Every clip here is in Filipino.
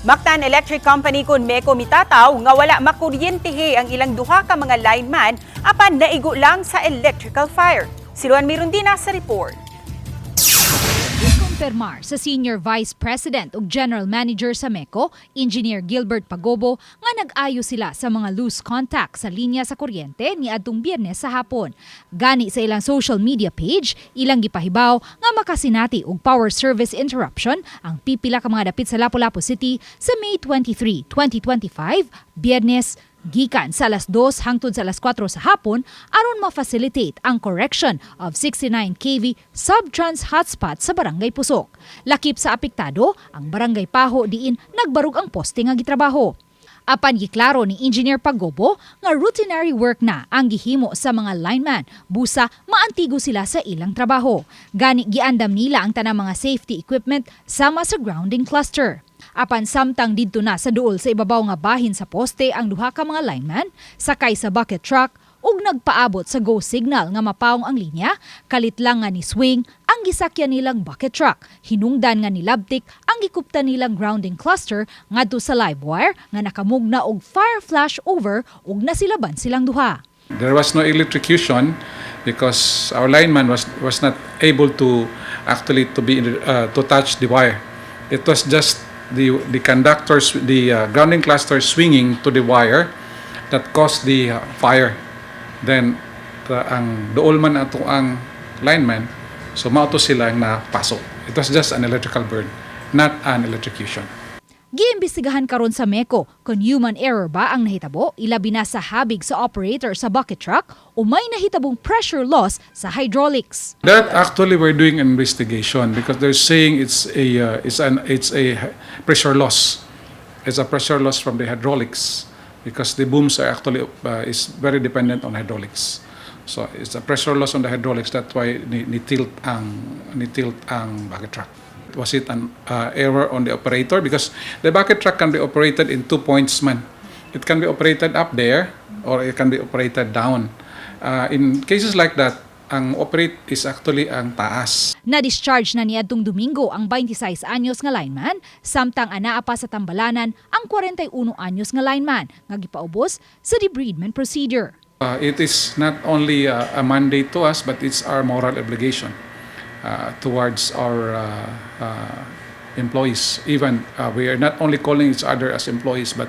Mactan Electric Company kun MECO mitataw nga wala makuryentihi ang ilang duha ka mga lineman apan naigo lang sa electrical fire. Siluan Mirundina sa report. Gikonpirmar sa Senior Vice President ug General Manager sa MECO, Engineer Gilbert Pagobo, nga nag-ayo sila sa mga loose contact sa linya sa kuryente niadtung Biyernes sa hapon. Gani sa ilang social media page, ilang gipahibaw nga makasinati og power service interruption ang pipila ka mga dapit sa Lapu-Lapu City sa May 23, 2025, Biyernes, gikan sa alas 2 hangtod sa alas 4 sa hapon aron ma-facilitate ang correction of 69 kV subtrans hotspot sa Barangay Pusok. Lakip sa apektado ang Barangay Paho diin nagbarug ang poste nga gitrabaho. Apan giklaro ni Engineer Pagobo nga routinary work na ang gihimo sa mga lineman, busa maantigo sila sa ilang trabaho. Gani giandam nila ang tanang mga safety equipment sama sa grounding cluster. Apan samtang didto na sa duol sa ibabaw nga bahin sa poste ang duha ka mga lineman, sakay sa bucket truck ug nagpaabot sa go signal nga mapawong ang linya, kalit lang nga ni swing ang gisakyan nilang bucket truck. Hinungdan nga ni labtik ang gikuptan nilang grounding cluster ngadto sa live wire nga nakamugna og fire flash over ug nasilaban silang duha. There was no electrocution because our lineman was not able to actually to touch the wire. It was just the conductors, the grounding cluster swinging to the wire that caused the fire. Then ang dool man ato ang lineman, so mauto sila na pasok. It was just an electrical burn, not an electrocution. Giimbestigahan karon sa MECO kung human error ba ang nahitabo, ilabi na sa habig sa operator sa bucket truck o may nahitabong pressure loss sa hydraulics. That actually we're doing an investigation because they're saying it's a pressure loss. It's a pressure loss from the hydraulics because the booms are actually is very dependent on hydraulics. So it's a pressure loss on the hydraulics, that's why ni tilt ang bucket truck. Was it an error on the operator? Because the bucket truck can be operated in 2 points man. It can be operated up there or it can be operated down. In cases like that, ang operate is actually ang taas. Na-discharge na niadtong Domingo ang 26 anyos nga lineman, samtang anaa pa sa tambalanan ang 41 anyos nga lineman nga gipaubos sa debridement procedure. It is not only a mandate to us, but it's our moral obligation towards our employees. Even we are not only calling each other as employees, but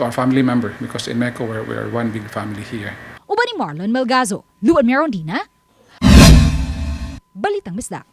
to our family member, because in MECO we are one big family here. Uban ni Marlon Melgazo, Luan Mirundina, Balitang Bisdak.